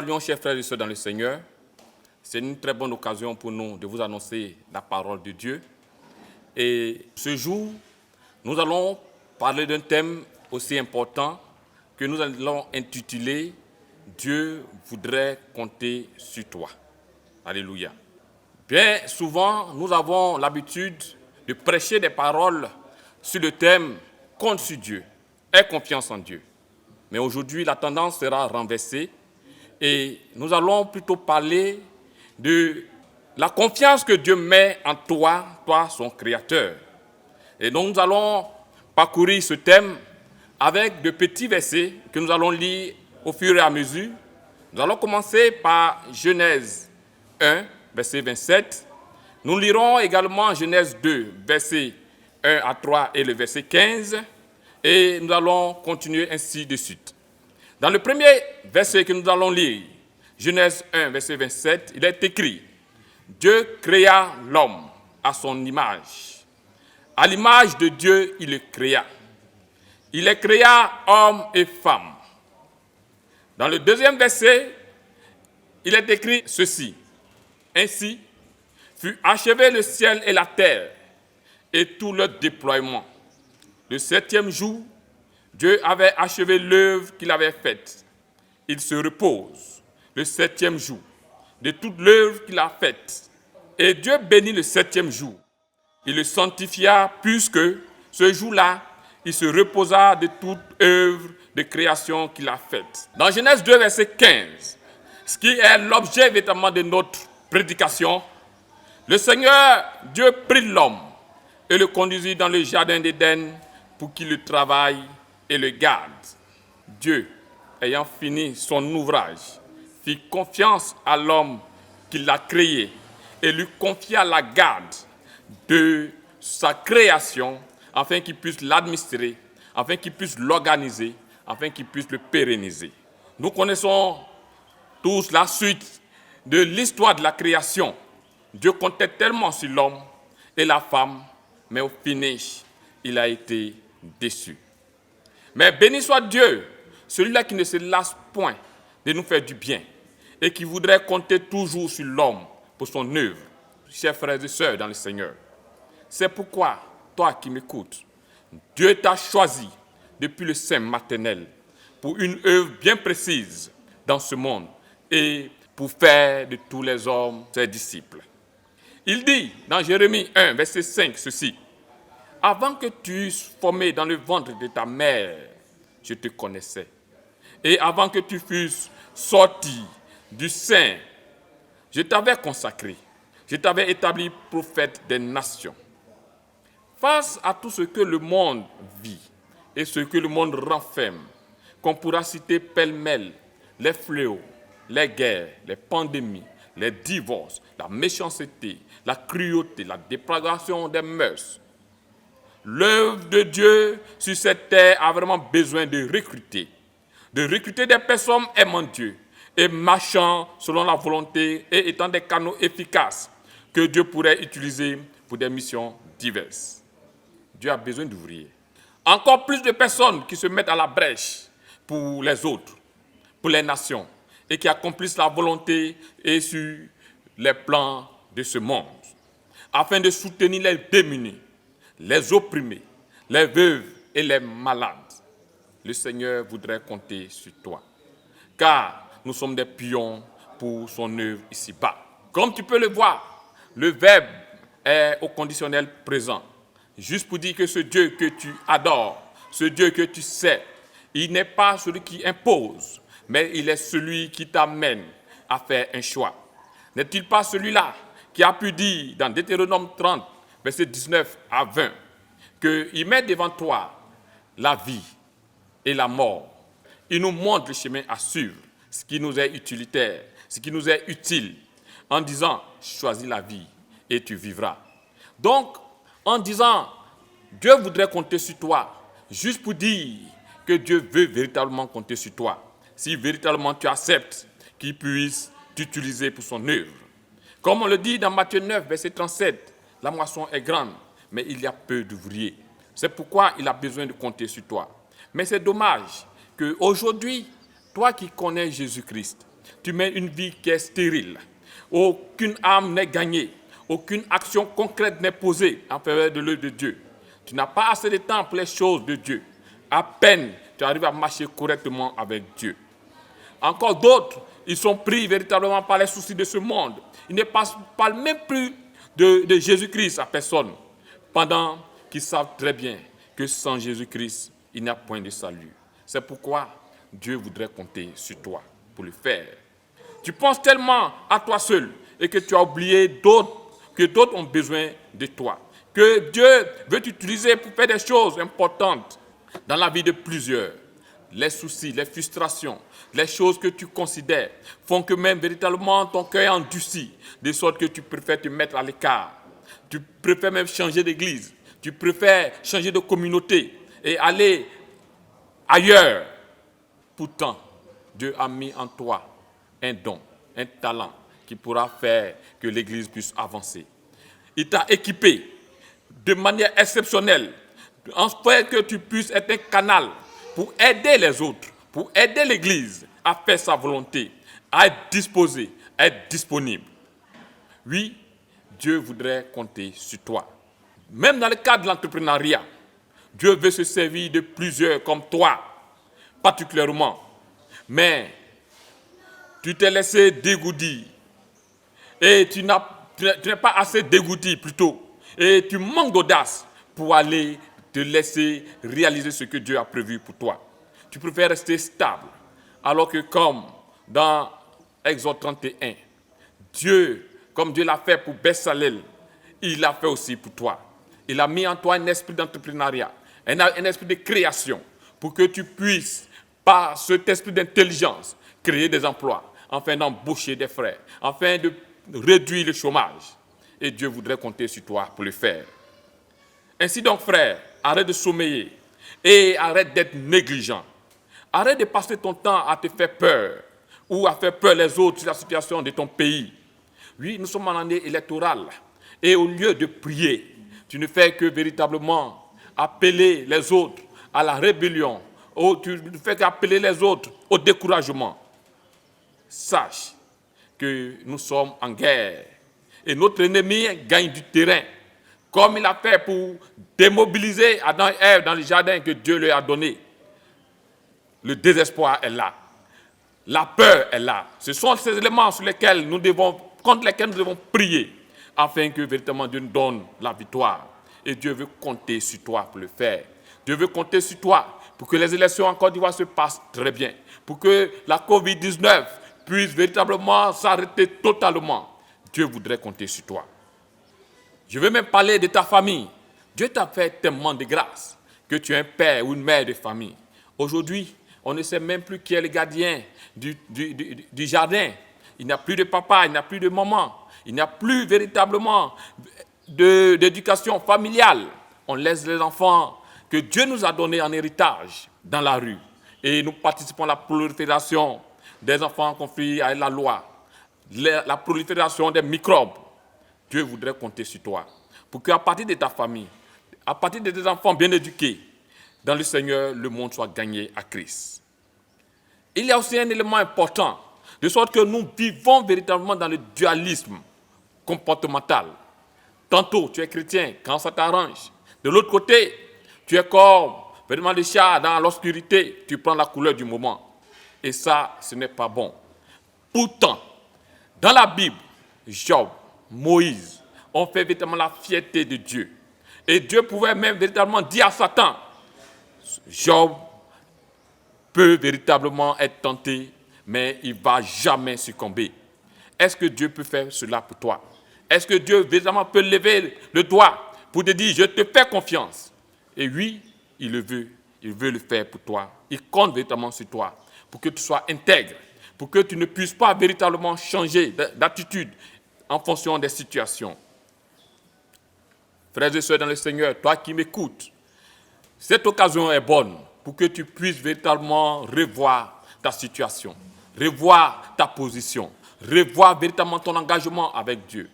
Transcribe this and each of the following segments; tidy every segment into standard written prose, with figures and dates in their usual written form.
saluons, chers frères et sœurs dans le Seigneur. C'est une très bonne occasion pour nous de vous annoncer la parole de Dieu. Et ce jour, nous allons parler d'un thème aussi important que nous allons intituler « Dieu voudrait compter sur toi ». Alléluia. Bien souvent, nous avons l'habitude de prêcher des paroles sur le thème « Compte sur Dieu, aie confiance en Dieu ». Mais aujourd'hui, la tendance sera renversée et nous allons plutôt parler de la confiance que Dieu met en toi, toi son Créateur. Et donc nous allons parcourir ce thème avec de petits versets que nous allons lire au fur et à mesure. Nous allons commencer par Genèse 1, verset 27. Nous lirons également Genèse 2, verset 1 à 3 et le verset 15. Et nous allons continuer ainsi de suite. Dans le premier verset que nous allons lire, Genèse 1, verset 27, il est écrit « Dieu créa l'homme à son image. À l'image de Dieu, il le créa. Il les créa homme et femme. » Dans le deuxième verset, il est écrit ceci. « Ainsi fut achevé le ciel et la terre et tout leur déploiement. Le septième jour, Dieu avait achevé l'œuvre qu'il avait faite. Il se repose le septième jour de toute l'œuvre qu'il a faite. Et Dieu bénit le septième jour. Il le sanctifia puisque ce jour-là, il se reposa de toute œuvre de création qu'il a faite. » Dans Genèse 2, verset 15, ce qui est l'objet véritablement de notre prédication, le Seigneur Dieu prit l'homme et le conduisit dans le jardin d'Éden pour qu'il le travaille et le garde. Dieu, ayant fini son ouvrage, fit confiance à l'homme qu'il a créé et lui confia la garde de sa création afin qu'il puisse l'administrer, afin qu'il puisse l'organiser, afin qu'il puisse le pérenniser. Nous connaissons tous la suite de l'histoire de la création. Dieu comptait tellement sur l'homme et la femme, mais au finish, il a été déçu. Mais béni soit Dieu, celui-là qui ne se lasse point de nous faire du bien et qui voudrait compter toujours sur l'homme pour son œuvre. Chers frères et sœurs dans le Seigneur, c'est pourquoi, toi qui m'écoutes, Dieu t'a choisi depuis le sein maternel pour une œuvre bien précise dans ce monde et pour faire de tous les hommes ses disciples. Il dit dans Jérémie 1, verset 5, ceci. « Avant que tu fusses formé dans le ventre de ta mère, je te connaissais. Et avant que tu fusses sorti du sein, je t'avais consacré. Je t'avais établi prophète des nations. » Face à tout ce que le monde vit et ce que le monde renferme, qu'on pourra citer pêle-mêle, les fléaux, les guerres, les pandémies, les divorces, la méchanceté, la cruauté, la dépravation des mœurs, l'œuvre de Dieu sur cette terre a vraiment besoin de recruter des personnes aimant Dieu et marchant selon la volonté et étant des canaux efficaces que Dieu pourrait utiliser pour des missions diverses. Dieu a besoin d'ouvriers. Encore plus de personnes qui se mettent à la brèche pour les autres, pour les nations, et qui accomplissent la volonté et sur les plans de ce monde, afin de soutenir les démunis, les opprimés, les veuves et les malades. Le Seigneur voudrait compter sur toi, car nous sommes des pions pour son œuvre ici-bas. Comme tu peux le voir, le verbe est au conditionnel présent, juste pour dire que ce Dieu que tu adores, ce Dieu que tu sais, il n'est pas celui qui impose, mais il est celui qui t'amène à faire un choix. N'est-il pas celui-là qui a pu dire dans Deutéronome 30, verset 19 à 20, qu'il met devant toi la vie et la mort. Il nous montre le chemin à suivre, ce qui nous est utilitaire, ce qui nous est utile, en disant « choisis la vie et tu vivras ». Donc, en disant « Dieu voudrait compter sur toi », juste pour dire que Dieu veut véritablement compter sur toi, si véritablement tu acceptes qu'il puisse t'utiliser pour son œuvre. Comme on le dit dans Matthieu 9, verset 37, la moisson est grande, mais il y a peu d'ouvriers. C'est pourquoi il a besoin de compter sur toi. Mais c'est dommage qu'aujourd'hui, toi qui connais Jésus-Christ, Tu mènes une vie qui est stérile. Aucune âme n'est gagnée. Aucune action concrète n'est posée en faveur de l'œuvre de Dieu. Tu n'as pas assez de temps pour les choses de Dieu. À peine tu arrives à marcher correctement avec Dieu. Encore d'autres, ils sont pris véritablement par les soucis de ce monde. Ils ne parlent même plus de Jésus-Christ à personne, pendant qu'ils savent très bien que sans Jésus-Christ, il n'y a point de salut. C'est pourquoi Dieu voudrait compter sur toi pour le faire. Tu penses tellement à toi seul et que tu as oublié que d'autres ont besoin de toi. Que Dieu veut t'utiliser pour faire des choses importantes dans la vie de plusieurs. Les soucis, les frustrations, les choses que tu considères font que même véritablement ton cœur est endurci, de sorte que tu préfères te mettre à l'écart. Tu préfères même changer d'église. Tu préfères changer de communauté et aller ailleurs. Pourtant, Dieu a mis en toi un don, un talent qui pourra faire que l'église puisse avancer. Il t'a équipé de manière exceptionnelle, en fait que tu puisses être un canal pour aider les autres, pour aider l'église à faire sa volonté, à être disposé, à être disponible. Oui, Dieu voudrait compter sur toi. Même dans le cadre de l'entrepreneuriat, Dieu veut se servir de plusieurs comme toi, particulièrement. Mais tu t'es laissé dégourdir et tu n'es pas assez dégourdi plutôt. Et tu manques d'audace pour aller te laisser réaliser ce que Dieu a prévu pour toi. Tu préfères rester stable. Alors que comme dans Exode 31, Dieu, comme Dieu l'a fait pour Bezalel, il l'a fait aussi pour toi. Il a mis en toi un esprit d'entrepreneuriat, un esprit de création, pour que tu puisses, par cet esprit d'intelligence, créer des emplois, afin d'embaucher des frères, afin de réduire le chômage. Et Dieu voudrait compter sur toi pour le faire. Ainsi donc, frère, arrête de sommeiller et arrête d'être négligent. Arrête de passer ton temps à te faire peur ou à faire peur les autres sur la situation de ton pays. Oui, nous sommes en année électorale et au lieu de prier, tu ne fais que véritablement appeler les autres à la rébellion, ou tu ne fais qu'appeler les autres au découragement. Sache que nous sommes en guerre et notre ennemi gagne du terrain, comme il a fait pour démobiliser Adam et Ève dans le jardin que Dieu leur a donné. Le désespoir est là. La peur est là. Ce sont ces éléments contre lesquels nous devons prier, afin que véritablement Dieu nous donne la victoire. Et Dieu veut compter sur toi pour le faire. Dieu veut compter sur toi pour que les élections en Côte d'Ivoire se passent très bien. Pour que la COVID-19 puisse véritablement s'arrêter totalement. Dieu voudrait compter sur toi. Je veux même parler de ta famille. Dieu t'a fait tellement de grâce que tu es un père ou une mère de famille. Aujourd'hui, on ne sait même plus qui est le gardien du jardin. Il n'y a plus de papa, il n'y a plus de maman. Il n'y a plus véritablement d'éducation familiale. On laisse les enfants que Dieu nous a donnés en héritage dans la rue. Et nous participons à la prolifération des enfants conflits avec la loi. La prolifération des microbes. Dieu voudrait compter sur toi. Pour qu'à partir de ta famille, à partir de tes enfants bien éduqués, dans le Seigneur, le monde soit gagné à Christ. Il y a aussi un élément important, de sorte que nous vivons véritablement dans le dualisme comportemental. Tantôt, tu es chrétien quand ça t'arrange. De l'autre côté, tu es comme vraiment le chat dans l'obscurité. Tu prends la couleur du moment. Et ça, ce n'est pas bon. Pourtant, dans la Bible, Job, Moïse ont fait véritablement la fierté de Dieu. Et Dieu pouvait même véritablement dire à Satan, Job peut véritablement être tenté, mais il ne va jamais succomber. Est-ce que Dieu peut faire cela pour toi? Est-ce que Dieu véritablement peut lever le doigt pour te dire, je te fais confiance? Et oui, il le veut le faire pour toi. Il compte véritablement sur toi pour que tu sois intègre, pour que tu ne puisses pas véritablement changer d'attitude en fonction des situations. Frères et sœurs dans le Seigneur, toi qui m'écoutes, cette occasion est bonne pour que tu puisses véritablement revoir ta situation, revoir ta position, revoir véritablement ton engagement avec Dieu.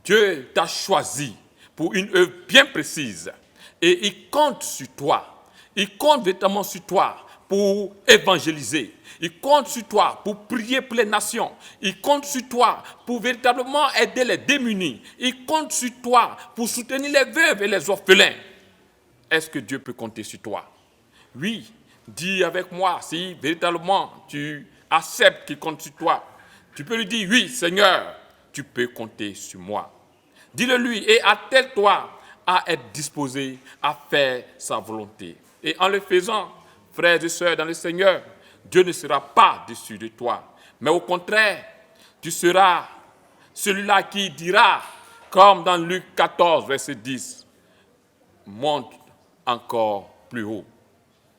Dieu t'a choisi pour une œuvre bien précise et il compte sur toi. Il compte véritablement sur toi pour évangéliser. Il compte sur toi pour prier pour les nations. Il compte sur toi pour véritablement aider les démunis. Il compte sur toi pour soutenir les veuves et les orphelins. Est-ce que Dieu peut compter sur toi? Oui, dis avec moi si véritablement tu acceptes qu'il compte sur toi. Tu peux lui dire, oui Seigneur, tu peux compter sur moi. Dis-le lui et attelle-toi à être disposé à faire sa volonté. Et en le faisant, frères et sœurs dans le Seigneur, Dieu ne sera pas déçu de toi. Mais au contraire, tu seras celui-là qui dira, comme dans Luc 14, verset 10, monte encore plus haut.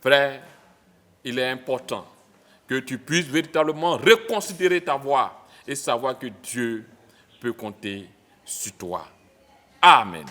Frère, il est important que tu puisses véritablement reconsidérer ta voie et savoir que Dieu peut compter sur toi. Amen.